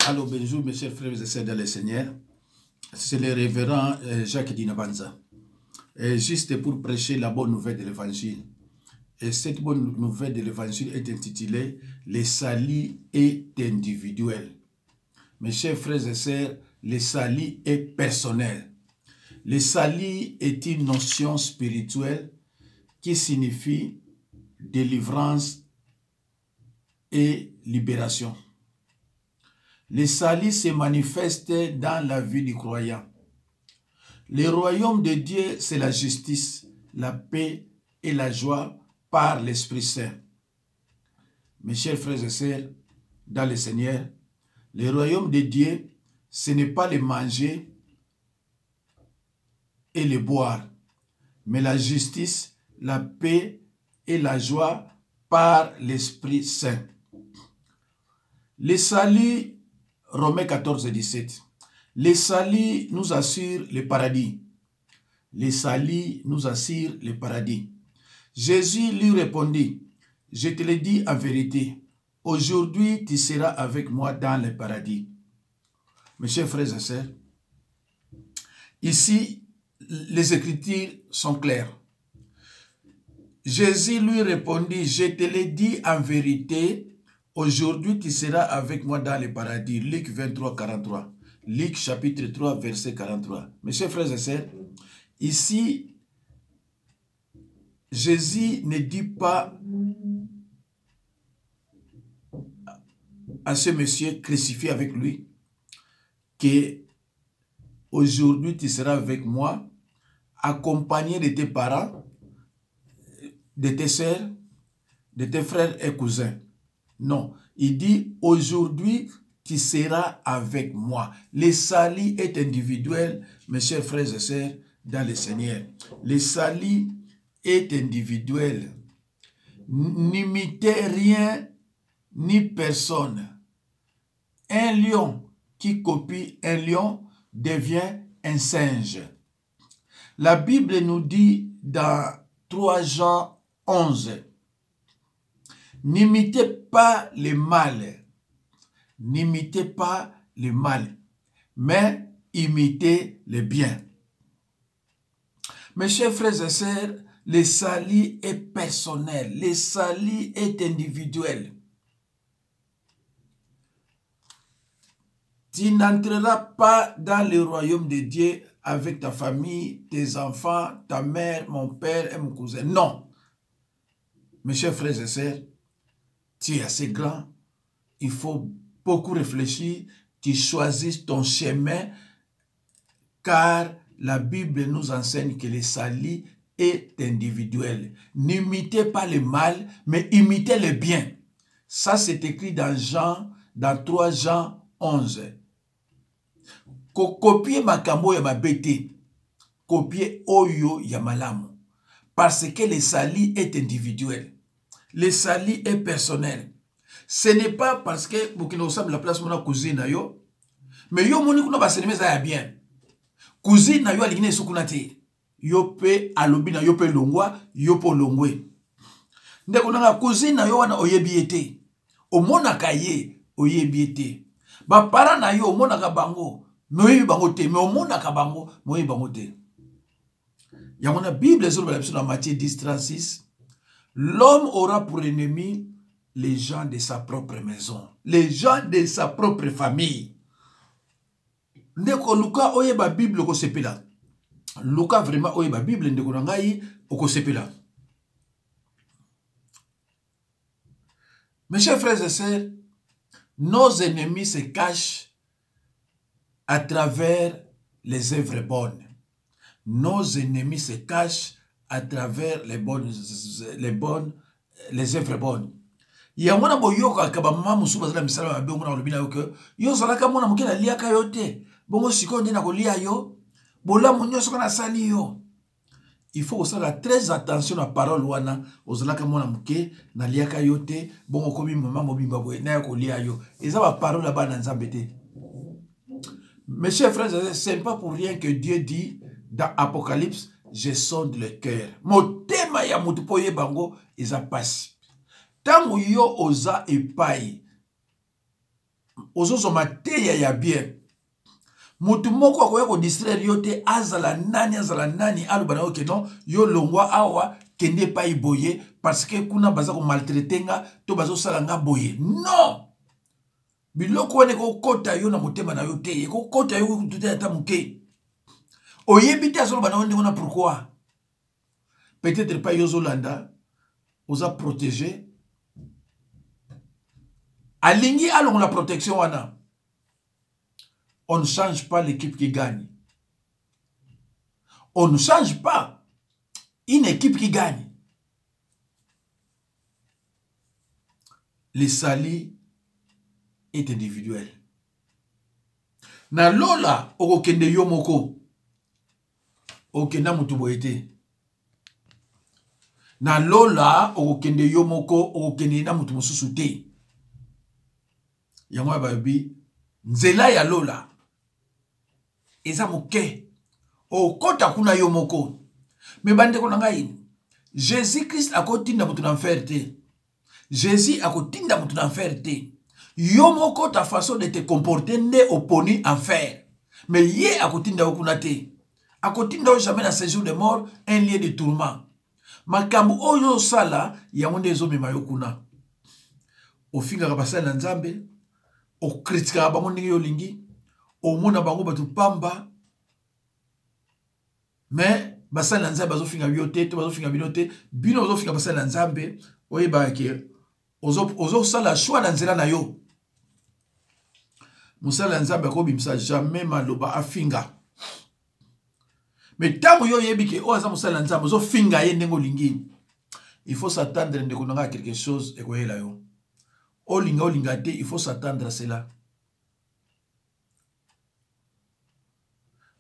Alors, bonjour mes chers frères et sœurs dans le Seigneur. C'est le révérend Jacques Dinabanza. Juste pour prêcher la bonne nouvelle de l'Évangile. Et cette bonne nouvelle de l'Évangile est intitulée « Le salut est individuel ». Mes chers frères et sœurs, le salut est personnel. Le salut est une notion spirituelle qui signifie délivrance et libération. Le salut se manifeste dans la vie du croyant. Le royaume de Dieu, c'est la justice, la paix et la joie par l'Esprit Saint. Mes chers frères et sœurs, dans le Seigneur, le royaume de Dieu, ce n'est pas le manger et le boire, mais la justice, la paix et la joie par l'Esprit Saint. Le salut, Romains 14 et 17. Le salut nous assure le paradis. Le salut nous assure le paradis. Jésus lui répondit, « Je te le dis en vérité, aujourd'hui tu seras avec moi dans le paradis. » Mes chers frères et sœurs, ici, les Écritures sont claires. Jésus lui répondit, « Je te le dis en vérité, aujourd'hui tu seras avec moi dans le paradis. » Luc 23, 43. Luc chapitre 3, verset 43. Mes chers frères et sœurs, ici, Jésus ne dit pas à ce monsieur crucifié avec lui que aujourd'hui tu seras avec moi, accompagné de tes parents, de tes sœurs, de tes frères et cousins. Non, il dit aujourd'hui tu seras avec moi. Le salut est individuel, mes chers frères et sœurs, dans le Seigneur. Le salut est individuel. N'imitez rien ni personne. Un lion qui copie un lion devient un singe. La Bible nous dit dans 3 Jean 11, n'imitez pas le mal. N'imitez pas le mal, mais imitez le bien. Mes chers frères et sœurs, le salut est personnel, le salut est individuel. Tu n'entreras pas dans le royaume de Dieu avec ta famille, tes enfants, ta mère, mon père et mon cousin. Non. Mes chers frères et sœurs, tu es assez grand, il faut beaucoup réfléchir, tu choisis ton chemin, car la Bible nous enseigne que le salut est individuel. N'imitez pas le mal, mais imitez le bien. Ça, c'est écrit dans 3 Jean 11. Copier makambo ya mabete, copier oyo ya malamu. Parce que le salut est individuel. Le salut est personnel. Ce n'est pas parce que vous avez la place de cousine, mais yo moni kuna baseneme za ya bien. Cousine na yo aligine sukuna te. Yo pe alobina yo pe longwa, yo po longwe. Ndeko nanga cousine na yo wana oyebi ete. Omonaka ye oyebi ete. Ba para na yo omonaka bango, mais oyebi bango te, mais omonaka bango, mais oyebi bango te. Yamona Bible sur la Matthieu 10, 36. L'homme aura pour ennemi les gens de sa propre maison, les gens de sa propre famille. Ndeko Luka oyeba Bible ko sepela. Luka vraiment oyeba Bible ndeko nangai oko sepela. Mes chers frères et sœurs, nos ennemis se cachent à travers les œuvres bonnes. Nos ennemis se cachent à travers les œuvres bonnes. Yamona boyoka kaba mama musuba zala misala mabe ngona olobina yo ke yo zalaka mona mokela liaka yo te bongo sikondi na kolia yo bola munyoso kana sali yo. Il faut aussi faire très attention à parole wana ozalaka mona muke na liaka yo te bongo komi mama mobimba boye na ko lia yo eza ba parole là-bas na Nzambe te. Mes chers frères, ce n'est pas pour rien que Dieu dit dans Apocalypse, je sonde le cœur. Motema ya mutu poye bango eza pasi. Tango yo oza epai ozozoma te ya bien. Mutu moko akoya ko distraire yo te azala nani aloba na oke non yo longwa awa kende pa iboye parce que kuna baza ko maltraiter nga to bazo sala nga boye. Non. Biloko wane ko kota yo na motema na yo te, ko kota yo tuta ata muke. Oyebi te azoloba na onde ngona pourquoi? Peut-être pas yo zolanda oza protéger. Alingi along la protection wana. On ne change pas l'équipe qui gagne. On ne change pas une équipe qui gagne. Le sali est individuel. Na lola okokende yo moko. Okenda mutu boyete. Na lola okokende yo moko okokende na mutu mususu te. Yango babi nzela ya lola. Eza moke. Okota kuna yo moko. Me bande ko ngai. Jésus-Christ akotinda mutu na enfer te. Jésus akotinda mutu na enfer te. Yo moko ta façon de te comporter ne oponi enfer. Mais ye akotinda okuna te. Akotinda jamais na séjour de mort un lieu de tourment. Makambu oyo sala yango nde ezomema yo kuna. Ofingaka basala na Nzambe, okritikaka bango ndenge yo lingi, omona bango batu pamba. Mais basala na Nzambe bazofinga yo te, to bazofinga bino te, bino bazofinga basala na Nzambe, oyeba ke ozo sala choix na nzela na yo. Musala na Nzambe akobimisa jamais maloba afinga. Mais tant yo yebi ke o aza musala na Nzambe ozo finga ye ndengo lingi. Il faut s'attendre ndeko nanga quelque chose ekoyela yo. Olinga te, il faut s'attendre à cela.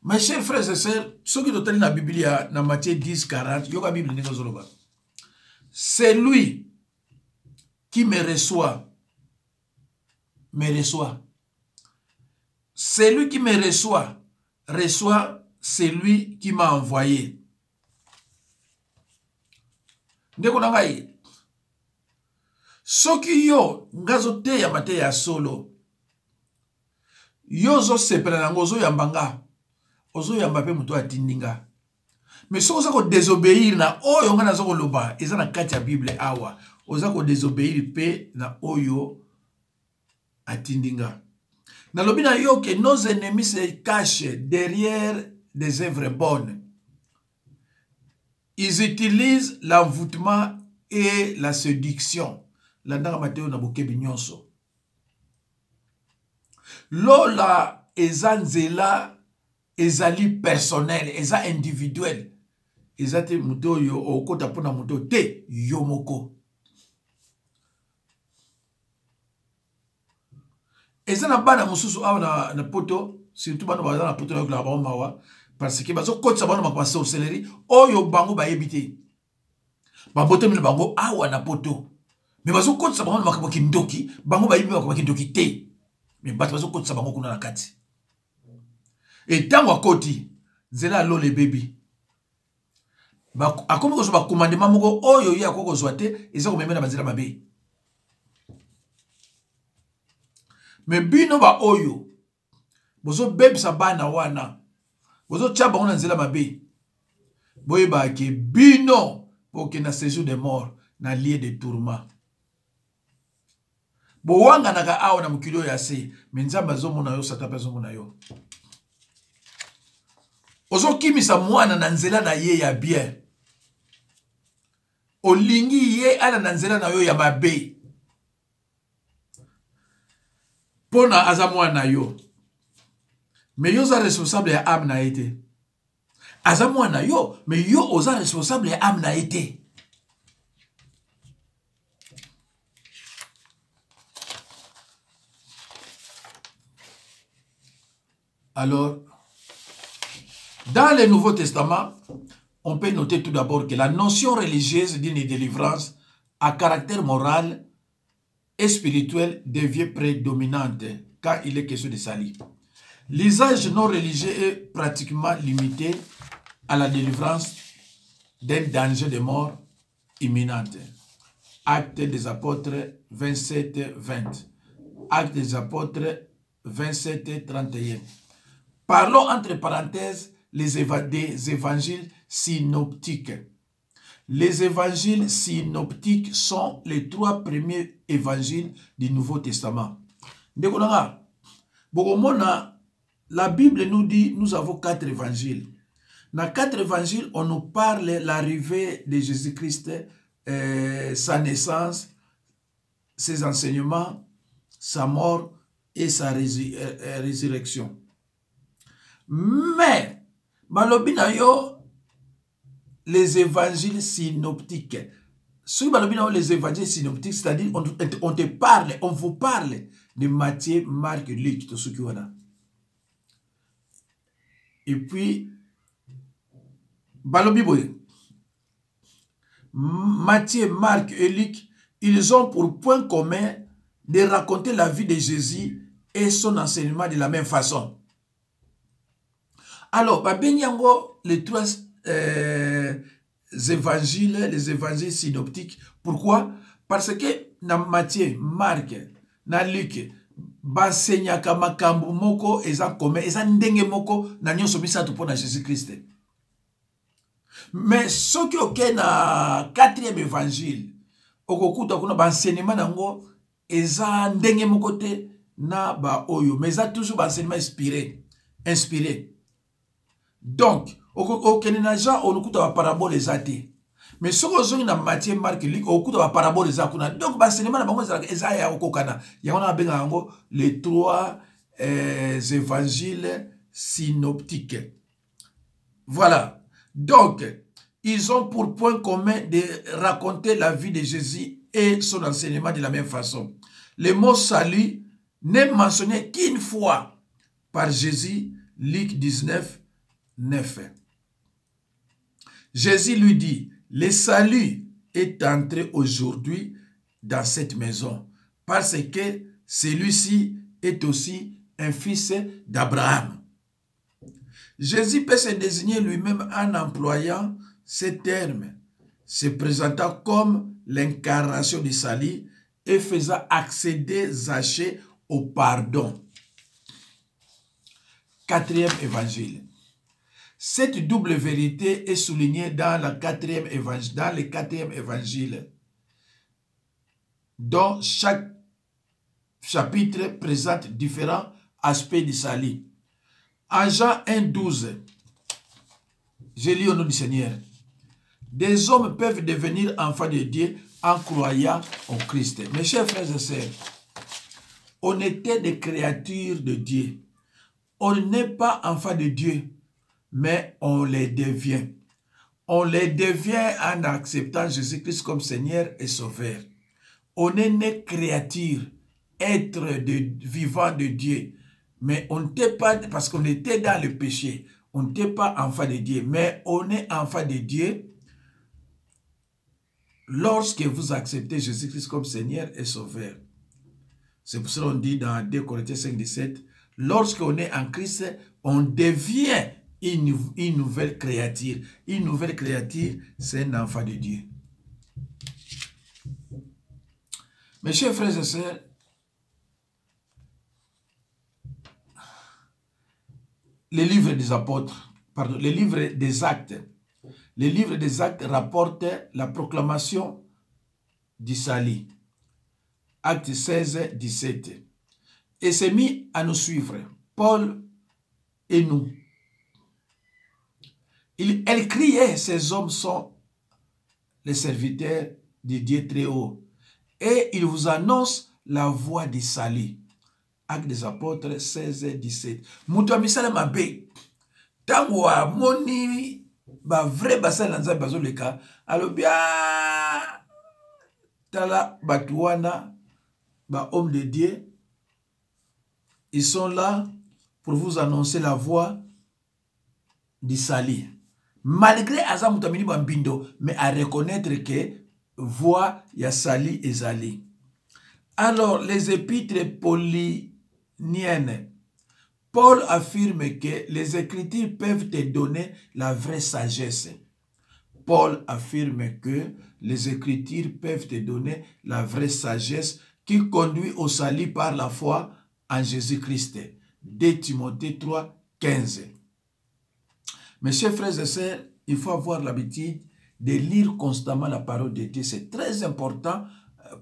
Mes chers frères et sœurs, ceux qui sont dans la Bible, dans Matthieu 10, 40, il y a la Bible. C'est lui qui me reçoit. C'est lui qui me reçoit celui qui m'a envoyé. Ndeko nangai. Soki yo ngazo te ya mate ya solo. Yo zo sepela nango zo yambanga. Ozo yamba pe muto atindinga. Mais so ko désobéir na oyo nga nazo koloba, eza na kati ya Bible awa. Oza ko désobéir pe na oyo atindinga. Na lobi na yo que nos ennemis se cachent derrière des œuvres bonnes. Ils utilisent l'envoûtement et la séduction. Landanga Mateo na bokebi nyonso. Lola eza nzela ezali personnel, eza individuel. Eza te muto yo okota pona muto te yomoko. Eza na bana mususu awa na poto, surtout bana baza na poto na ba mawa parce que bazo kotsa bana makwa au céleri oyo bango ba yebite. Ba bote mile bango awa na poto. Mais bazo kotsa bango makwa kindoki, bango ba yebi makwa kindoki te. Mais bato bazo kotsa bango kuna na kati. Et tango akoti nzela lo le baby. Akomi ko so ba commandement moko oyo ya koko zwate eza ko memena banzela mabe. Mais bino ba oyo bozo bebisa bana wana bozo tcha bango na nzela mabe. Boye ba ke bino poke na séjour de mort na lieu de tourment. Bowanga naka awa na mukilo ya se menzamba zo mona yo sata pezo mona yo. Ozo kimisa mwana na nzela na ye ya bien. Olingi ye ala na nzela na yo ya mabe. Pona aza mwana yo. Mais yo za responsable ya âme na ete. Aza mwana yo, mais yo oza responsable ya âme na ete. Alors, dans le Nouveau Testament, on peut noter tout d'abord que la notion religieuse d'une délivrance à caractère moral et spirituel devient prédominante quand il est question de salut. L'usage non religieux est pratiquement limité à la délivrance d'un danger de mort imminente. Actes des apôtres 27-20. Actes des apôtres 27 et 31. Parlons entre parenthèses des évangiles synoptiques. Les évangiles synoptiques sont les 3 premiers évangiles du Nouveau Testament. La Bible nous dit, nous avons 4 évangiles. Dans 4 évangiles, on nous parle de l'arrivée de Jésus-Christ, sa naissance, ses enseignements, sa mort et sa résurrection. Mais, les évangiles synoptiques, les évangiles synoptiques, c'est-à-dire on te parle, on vous parle de Matthieu, Marc, Luc, tout ce qui est là. Et puis, Matthieu, Marc et Luc, ils ont pour point commun de raconter la vie de Jésus et son enseignement de la même façon. Alors, les 3 évangiles, les évangiles synoptiques. Pourquoi? Parce que dans Matthieu, Marc, dans Luc, basenyaka makambo moko eza commun, eza ndenge moko na nyonso misato pona Jésus-Christ. Mais ce qui est na 4e évangile, okokuta kuna ba enseignement nango eza ndenge moko te na ba oyo, mais eza toujours ba enseignement inspiré. Donc, okokena Jean onokuta ba parabole eza te. Mais ce que je na Matthieu, Marc, Luc, okokuta ba parabole eza kuna. Donc ba enseignement na bango eza ya okokana. Ya ona benga yango les 3 évangiles synoptiques. Voilà. Donc, ils ont pour point commun de raconter la vie de Jésus et son enseignement de la même façon. Le mot salut n'est mentionné qu'une fois par Jésus, Luc 19, 9. Jésus lui dit, le salut est entré aujourd'hui dans cette maison, parce que celui-ci est aussi un fils d'Abraham. Jésus peut se désigner lui-même en employant ces termes, se présentant comme l'incarnation du salut et faisant accéder Zachée au pardon. 4e évangile. Cette double vérité est soulignée dans le 4e évangile, dont chaque chapitre présente différents aspects du salut. En Jean 1,12, je lis au nom du Seigneur. Des hommes peuvent devenir enfants de Dieu en croyant en Christ. Mes chers frères et sœurs, on était des créatures de Dieu. On n'est pas enfants de Dieu, mais on les devient. On les devient en acceptant Jésus-Christ comme Seigneur et Sauveur. On est né créature, être vivant de Dieu. Mais on n'était pas, parce qu'on était dans le péché, on n'était pas enfant de Dieu. Mais on est enfant de Dieu lorsque vous acceptez Jésus-Christ comme Seigneur et Sauveur. C'est pour ça qu'on dit dans 2 Corinthiens 5, 17, lorsqu'on est en Christ, on devient une nouvelle créature. Une nouvelle créature, c'est un enfant de Dieu. Mes chers frères et sœurs, les livres des apôtres, pardon, les livres des actes. Les livres des actes rapportent la proclamation du salut. Acte 16, 17. Et s'est mis à nous suivre, Paul et nous. Elle criait, ces hommes sont les serviteurs de Dieu très haut. Et il vous annonce la voie du salut. Acte des apôtres 16, 17. Mutu amisala mabe. Tango wa moni ba vrai basala nzambe bazoleka alobia tala batuana ba homme de Dieu. Ils sont là pour vous annoncer la voie du salut. Malgré Aza Moutamini Bambindo, mais à reconnaître que voie ya salut et zali. Alors, les épîtres pauliniennes, Paul affirme que les Écritures peuvent te donner la vraie sagesse. Paul affirme que les Écritures peuvent te donner la vraie sagesse qui conduit au salut par la foi en Jésus-Christ. 2 Timothée 3, 15. Mes chers frères et sœurs, il faut avoir l'habitude de lire constamment la parole de Dieu. C'est très important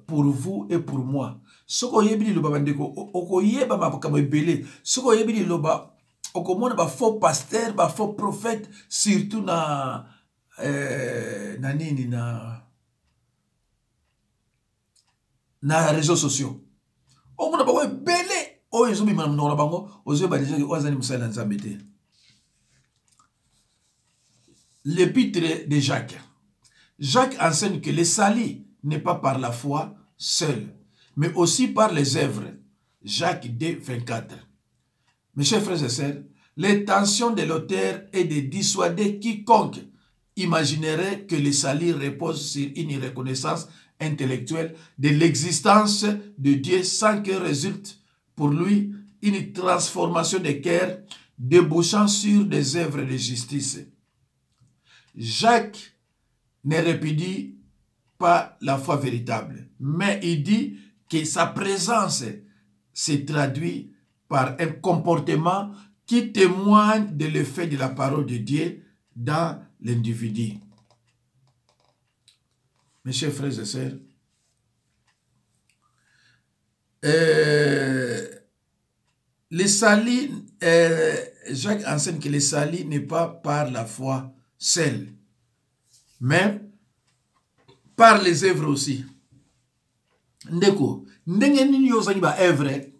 pour vous et pour moi. Ce que vous avez dit, c'est faux pasteur, faux prophète, surtout na réseaux sociaux. L'épître de Jacques. Jacques enseigne que le salut n'est pas par la foi seule, mais aussi par les œuvres. Jacques 2, 24. Mes chers frères et sœurs, l'intention de l'auteur est de dissuader quiconque imaginerait que le salut repose sur une reconnaissance intellectuelle de l'existence de Dieu sans que résulte pour lui une transformation de cœur débouchant sur des œuvres de justice. Jacques ne répudie pas la foi véritable, mais il dit que sa présence se traduit par un comportement qui témoigne de l'effet de la parole de Dieu dans l'individu. Mes chers frères et sœurs, le salut, Jacques enseigne que le salut n'est pas par la foi seule, mais par les œuvres aussi. Ndeko, ndenge nini yozali ba œuvre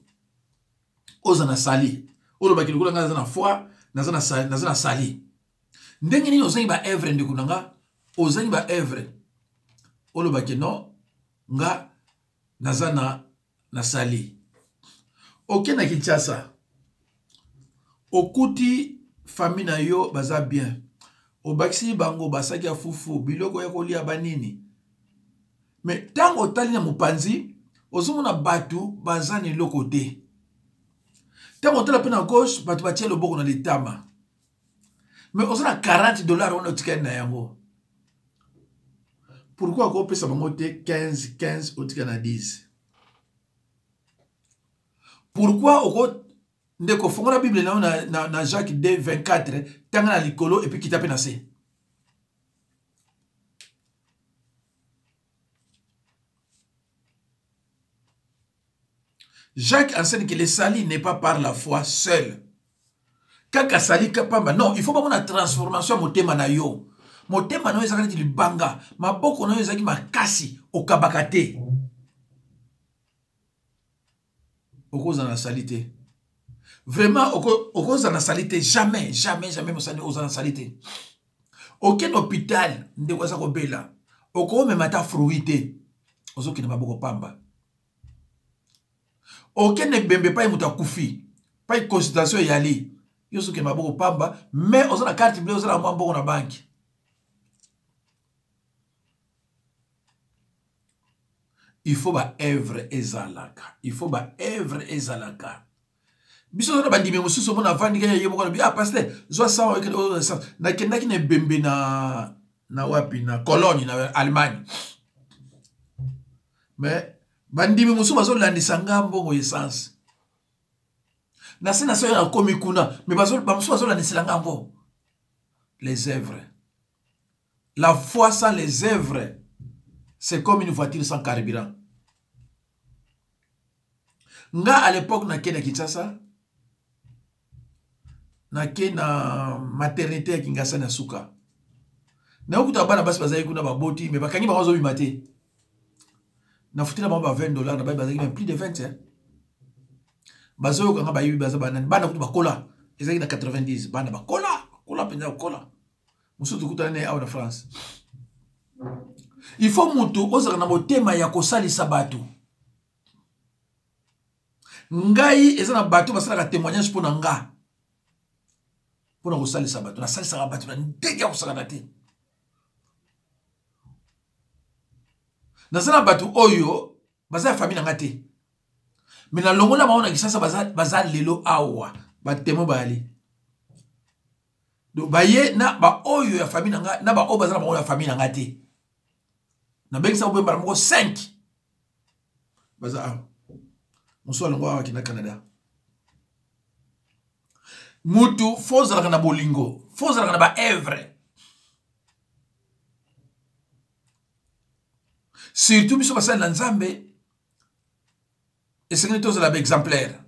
ozana sali. Olo bakili kula nga na foi, nazana sali. Ndenge nini ozali ba œuvre ndeko nanga, ozali ba œuvre. Olo bakili no nga nazana na sali. Ok na Kinshasa. Okuti famille na yo baza bien. Obakisi bango basaki ya fufu biloko ya kolia banini. Mais tango tali na mupanzi, ozomona batu baza ni loko te. Tango tala pe na gauche, batu batie loboko na litama. Mais ozona $40 wana otikani na yango. Pourquoi ko pesa bango te 15 otikani na 10? Pourquoi oko ndeko fongola Bible na Jacques 2, 24 tanga na likolo et puis kita pe na se? Jacques enseigne que le salut n'est pas par la foi seule. Kaka sali kapamba. Non, il faut pas une transformation motema na yo. Motema na yo ezakati libanga. Maboko na yo ezaki makasi okabakate. Okoza na salite. Vraiment, okoza na salite. Jamais, jamais, jamais mosani oza na salite. Aucun hôpital nde waza kobela. Oko memata fruité. Ozoki na maboko pamba. Aucun nebembe pa muta kufi. Pa consultation yali. Yosuke maboko pamba, mais oza na carte bleue oza na maboko na banki. Il faut ba œuvre ezalaka. Il faut ba œuvre ezalaka. Biso na bandimi mususu mona vandi kaya yebo kana bi ah pasteur, zo sa na kendaki ne bembe na wapi na Cologne na Allemagne. Mais bandimi mususu bazo landisa ngambo ngo essence. Na sena so ya komi kuna, mais bazo landisa ngambo. Les œuvres. La foi sans les œuvres, c'est comme une voiture sans carburant. Nga à l'époque na kena Kinshasa, na kena maternité ya Kingasa na suka. Na okuta bana basi bazali kuna baboti, mais bakangi bazo bimate. Na futila ba $20 na ba bazali même plus de 20 hein. Bazo kanga ba yibi baza banani bana kutu bakola ezaki na 90 bana bakola penza kola. Musutu kutana ne au na France. Il faut mutu ozaka na motema ya kosalisa batu. Ngai eza na batu basala ka témoignage pour nga. Pour kosalisa batu, na salisa batu na ndenge kosala te. Na sana batu oyo baza famille nga te. Mais na longola ba ona kisasa baza lelo awa, ba temo bali. Do baye na ba oyo ya famille nga na ba o baza na ba ya famille nga te. Na bengisa obemba moko 5. baza muso alongwa kina Canada. Mutu fozala kana bolingo, fozala kana ba evre. Surtout biso basa na Nzambe et c'est tous la exemplaire.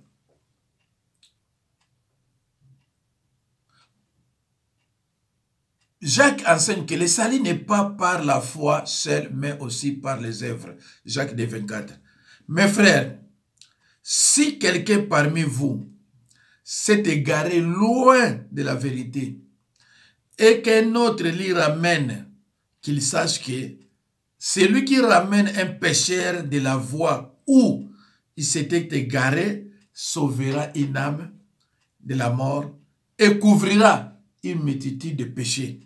Jacques enseigne que le salut n'est pas par la foi seule, mais aussi par les œuvres. Jacques 2,24. Mes frères, si quelqu'un parmi vous s'est égaré loin de la vérité et qu'un autre l'y ramène, qu'il sache que celui qui ramène un pécheur de la voie où il s'était égaré sauvera une âme de la mort et couvrira une multitude de péchés.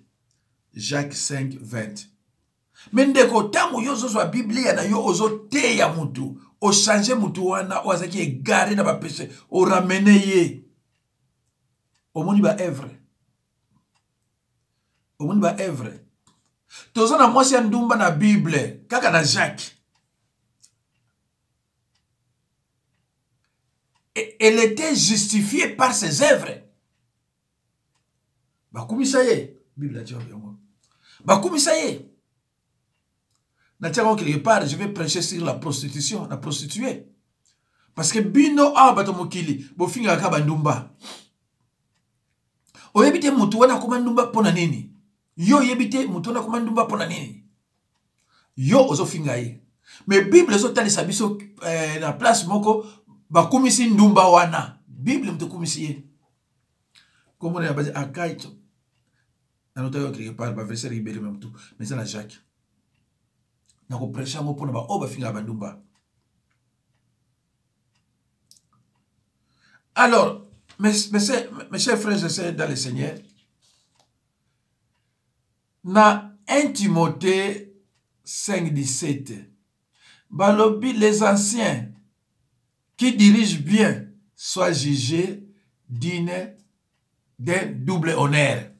Jacques 5, 20. Mais ndeko tamu yo zo zwa Biblia na yo ozo te ya mutu o changer mutu wana o azaki égaré na ba péché o ramener ye o moni ba evre o moni ba evre tozo na mwasi ya ndumba na Bible kaka na Jacques. Et elle était justifiée par ses œuvres. Bakumisa ye Bible a yango. Bakumisa ye. Na tiako quelque part, je vais prêcher sur la prostitution, la prostituée. Parce que bino a bato mokili, bo finga ka bandumba. O yebite mutu wana kuma ndumba pona nini? Yo yebite mutu wana kuma ndumba pona nini? Yo ozo finga ye. Mais Bible zo tali sabiso na place moko bakumisi ndumba wana. Bible mtukumisi ye. Comme on a basé à Kaito. Dans notre quelque part, ba verset libéré même tout. Mais c'est la Jacques. Na ko prêcher mo pona ba o ba finga bandumba. Alors, mes chers frères et sœurs dans le Seigneur, na 1 Timothée 5,17, balobi les anciens qui dirigent bien soient jugés d'un double honneur.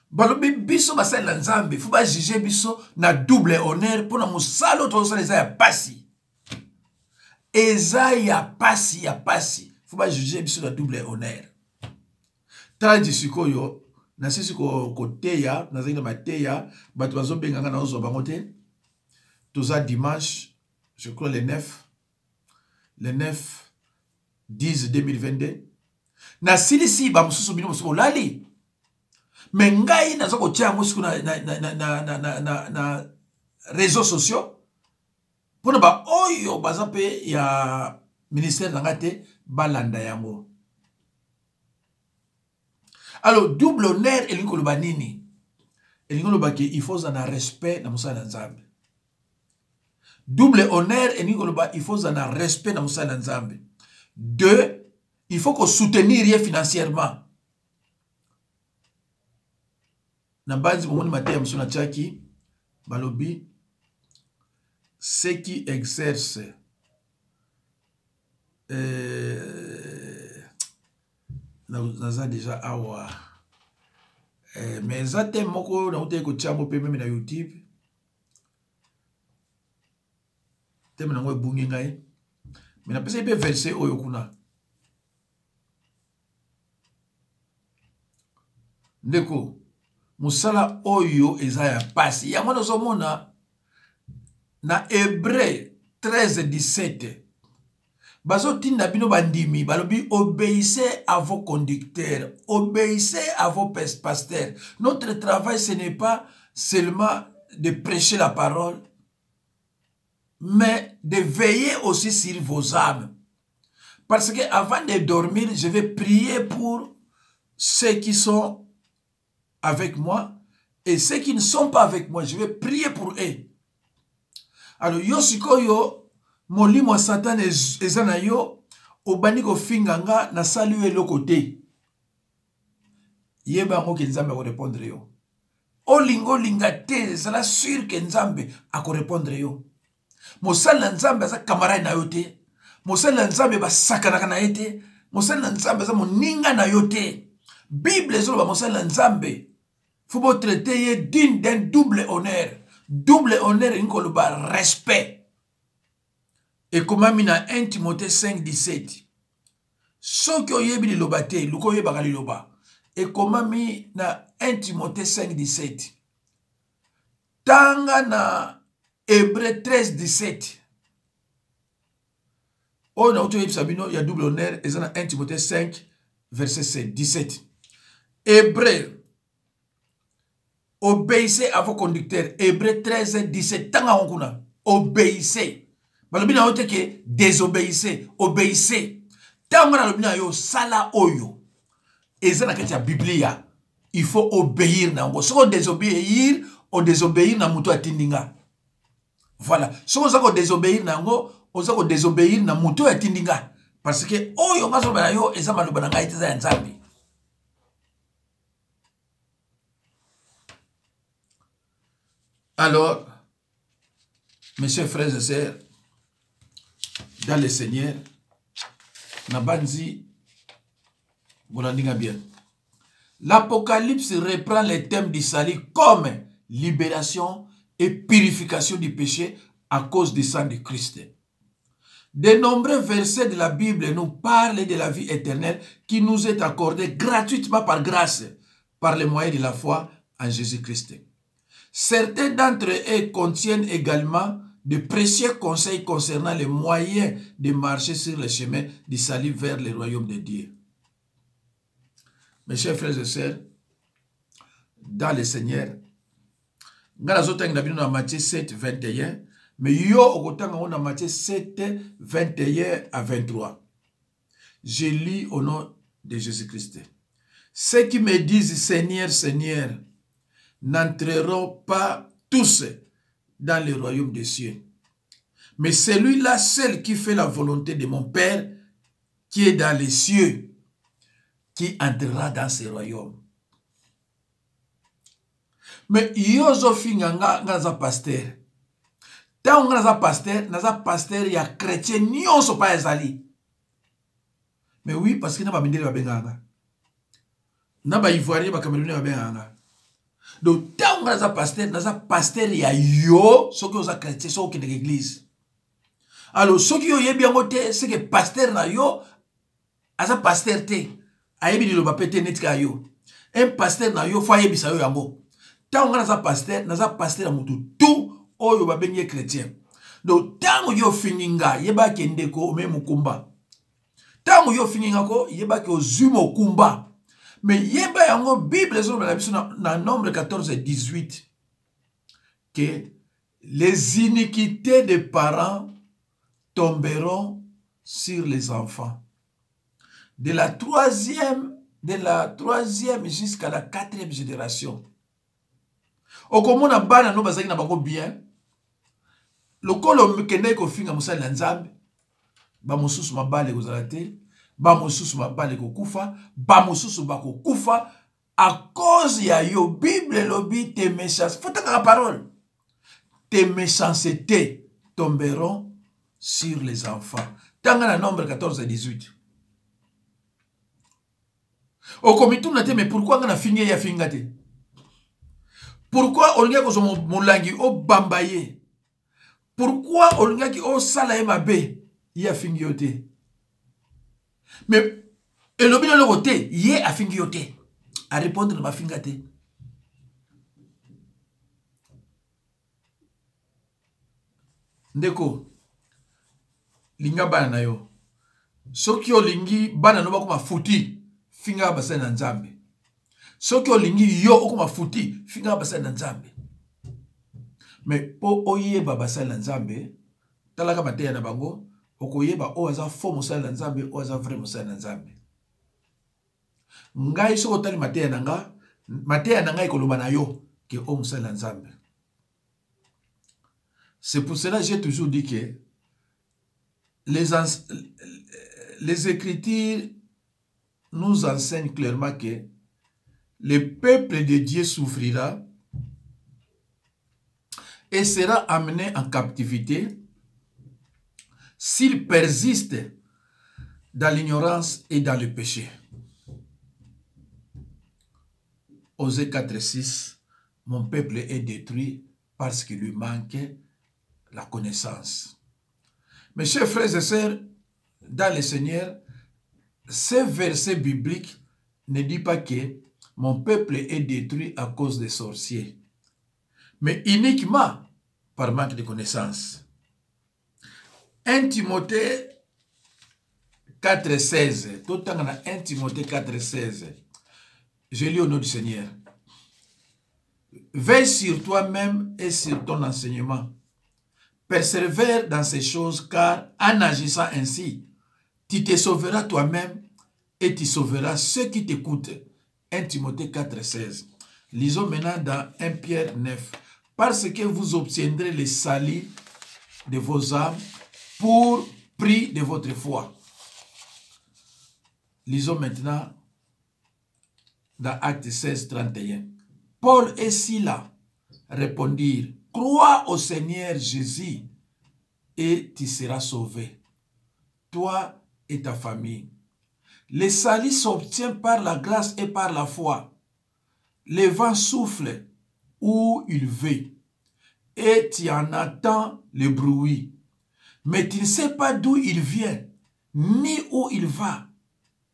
Balobi biso basala Nzambe, faut pas juger biso na double honneur pour na musalo to ça les a passi. Eza ya pasi. Faut pas juger biso na double honneur. Tandi sikoyo na sisi ko teya, na zaina mateya, bato bazo benganga na ozo bango te. Toza dimanche, je crois le 9 10 2022. Na silisi ba mususu bino musuko lali. Mengai na zoko tia musiku na réseaux sociaux. Pona ba oyo bazape ya ministère d'angate balanda yango. Alors double honneur elingo loba nini? Elingo loba ke il faut en respect na musala Nzambe. Double honneur elingo loba il faut en respect na musala Nzambe. Deux, il faut qu'on soutenir financièrement. Na base bomoni mateya musuna tchaki balobi ceux qui exercent naza déjà awa mais zate moko na ute ko tchamo pe même na YouTube teme na ngwe bungi ngai mais na pesa pe verset oyo kuna ndeko musala oyo ezaya pasi ya mwana zomona na Hébreu 13:17 bazotinda bino bandimi balobi obéissez à vos conducteurs, obéissez à vos pasteurs. Notre travail ce n'est pas seulement de prêcher la parole mais de veiller aussi sur vos âmes. Parce que avant de dormir, je vais prier pour ceux qui sont avec moi et ceux qui ne sont pas avec moi, je vais prier pour eux. Alors yo sikoyo molimo Satan ezana yo obani ko finganga na saluer le côté. Yeba ngo ke Nzambe ko répondre yo. Olingo lingate c'est la sûr que Nzambe a ko répondre yo. Mosala Nzambe za camarade na yote. Mosala Nzambe ba sakana na yote. Mosala Nzambe za moninga na yote. Bible zo ba mosala Nzambe. Faut traiter d'un double honneur. Double honneur, il y a respect. ekomami na 1 Timothée 5:17. Soki oyebi liloba te, luka oyebaka liloba. Ekomami na 1 Timothée 5:17. Tanga na Hébreu 13:17. On a auto sabino, il y a double honneur, et ça na 1 Timothée 5, verset 17. Hébreu, obéissez à vos conducteurs. Hébreu 13:17. Tanga onkuna, obéissez. Balobina ote ke désobéissez, obéissez. Tanga na lobina yo sala oyo. Et ça na kati ya Biblia, il faut obéir na ngo. Soko désobéir, on désobéir na muto atindinga. Voilà. Soko sako désobéir na ngo, on sako désobéir na muto atindinga. Parce que oyo ngaso bana yo eza maloba na ngai teza ya Nzambe. Alors, mes chers frères et sœurs, dans le Seigneur, Nabanzi, bien. L'Apocalypse reprend les thèmes du salut comme libération et purification du péché à cause du sang de Christ. De nombreux versets de la Bible nous parlent de la vie éternelle qui nous est accordée gratuitement par grâce, par le moyen de la foi en Jésus-Christ. Certains d'entre eux contiennent également de précieux conseils concernant les moyens de marcher sur le chemin du salut vers le royaume de Dieu. Mes chers frères et sœurs, dans le Seigneur, nous avons Matthieu 7, 21, mais yo avons Matthieu 7, 21 à 23. Je lis au nom de Jésus-Christ. Ceux qui me disent Seigneur, Seigneur, n'entreront pas tous dans le royaume des cieux. Mais celui-là seul qui fait la volonté de mon Père, qui est dans les cieux, qui entrera dans ce royaume. Mais yozo finganga ngaza pasteur. Ta ngaza pasteur ya chrétien nyonso pa ezali. Mais oui, parce que na ba mindele ba benganga. Na ba ivoirien ba camerounais ba benganga. Donc ta ngaza pasteur ya yo soki oza chrétien soki de l'église. Alors soki yo yebi yango te c'est que pasteur na yo aza pasteur te. Ayebi lo bapete netika yo. Un pasteur na yo fa yebi sa yo yango. Tango naza pasteur mutu tout oyo babenye chrétien. Donc tango yo fininga yeba kendeko me mukumba. Tango yo fininga ko yeba ke ozumo kumba. Mais yeba yango Bible zo na Nombre 14 18 que les iniquités des parents tomberont sur les enfants. De la troisième jusqu'à la 4e génération. Okomona bana no bazaki na bango bien. Lokolo mekende ko finga musali na Nzambe. Ba mususu mabale kozala te, ba mususu mabale ko kufa, ba mususu ba ko kufa à cause ya yo. Bible lobi tes méchancetés. Faut la parole. Tes méchancetés tomberont sur les enfants. Tanga na Nombre 14 18. Au comité, mais pourquoi on a fini ya fingate? Pourquoi on a dit mon langue au bambaye? Pourquoi on a dit au salaye mabe ya fingiote? Mais et le bien le côté yé a fingiote à répondre ma fingate. Ndeko linga bana na yo. Soki o lingi bana no bakoma futi. Finga basa na Nzambe. Soki olingi yo okoma futi, finga basa na Nzambe. Mais po oyeba basa na Nzambe, talaka mateya na bango, okoyeba o aza faux mosala na Nzambe, o aza vrai mosala na Nzambe. Ngai soko tali mateya na ngai koloba na yo ke o mosala na Nzambe. C'est pour cela que j'ai toujours dit que les Écritures nous enseigne clairement que le peuple de Dieu souffrira et sera amené en captivité s'il persiste dans l'ignorance et dans le péché. Osée 4:6, mon peuple est détruit parce qu'il lui manque la connaissance. Mes chers frères et sœurs, dans le Seigneur, ce verset biblique ne dit pas que mon peuple est détruit à cause des sorciers, mais uniquement par manque de connaissances. 1 Timothée 4,16. Tout le temps, on a 1 Timothée 4,16. Je lis au nom du Seigneur. Veille sur toi-même et sur ton enseignement. Persévère dans ces choses, car en agissant ainsi, tu te sauveras toi-même et tu sauveras ceux qui t'écoutent. 1 Timothée 4,16. Lisons maintenant dans 1 Pierre 9. Parce que vous obtiendrez le salut de vos âmes pour prix de votre foi. Lisons maintenant dans Actes 16, 31. Paul et Silas répondirent, crois au Seigneur Jésus et tu seras sauvé, toi et ta famille. Le salut s'obtient par la grâce et par la foi. Le vent souffle où il veut et tu en entends le bruit. Mais tu ne sais pas d'où il vient, ni où il va.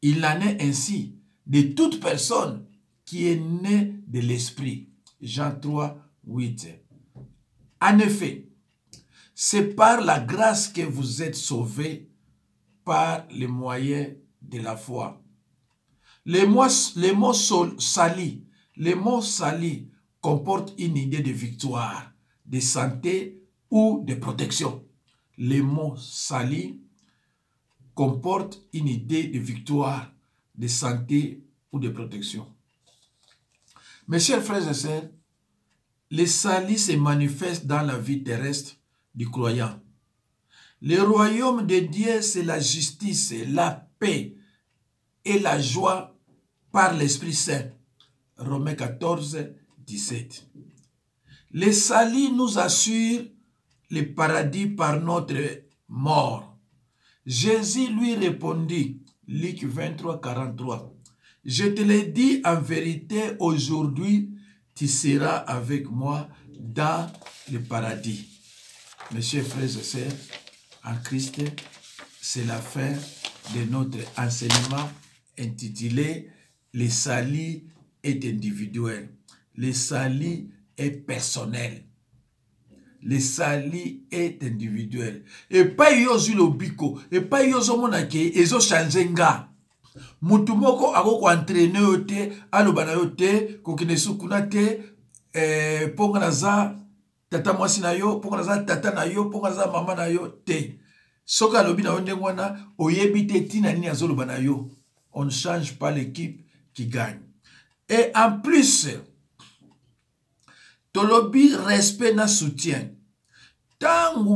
Il en est ainsi de toute personne qui est née de l'Esprit. Jean 3, 8. En effet, c'est par la grâce que vous êtes sauvés par le moyen de la foi. Le mot sali comporte une idée de victoire, de santé ou de protection. Le mot sali comporte une idée de victoire, de santé ou de protection. Mes chers frères et sœurs, le salut se manifeste dans la vie terrestre du croyant. Le royaume de Dieu, c'est la justice, la paix et la joie par l'Esprit Saint. Romains 14, 17. Le salut nous assure le paradis par notre mort. Jésus lui répondit, Luc 23, 43, « Je te l'ai dit en vérité, aujourd'hui, tu seras avec moi dans le paradis. » Mes chers frères et sœurs, en Christ, c'est la fin de notre enseignement intitulé « Le salut est individuel, le salut est personnel. » Le salut est individuel. Et pas yozu lobiko. Et pas yozo monake. Ezo chanzenga. Mutumoko ako ko entraîner yote. Alobana yote. Kokinesu kunate. Ponga naza. Tata mwasi na yo. Ponga naza tata na yo. Ponga naza mama na yo. Te. Soka lobi na yonde wana. Oyebite tina nini azo lobana yo. On ne change pas l'équipe qui gagne. Et en plus, tolobi respect na soutien. Tangu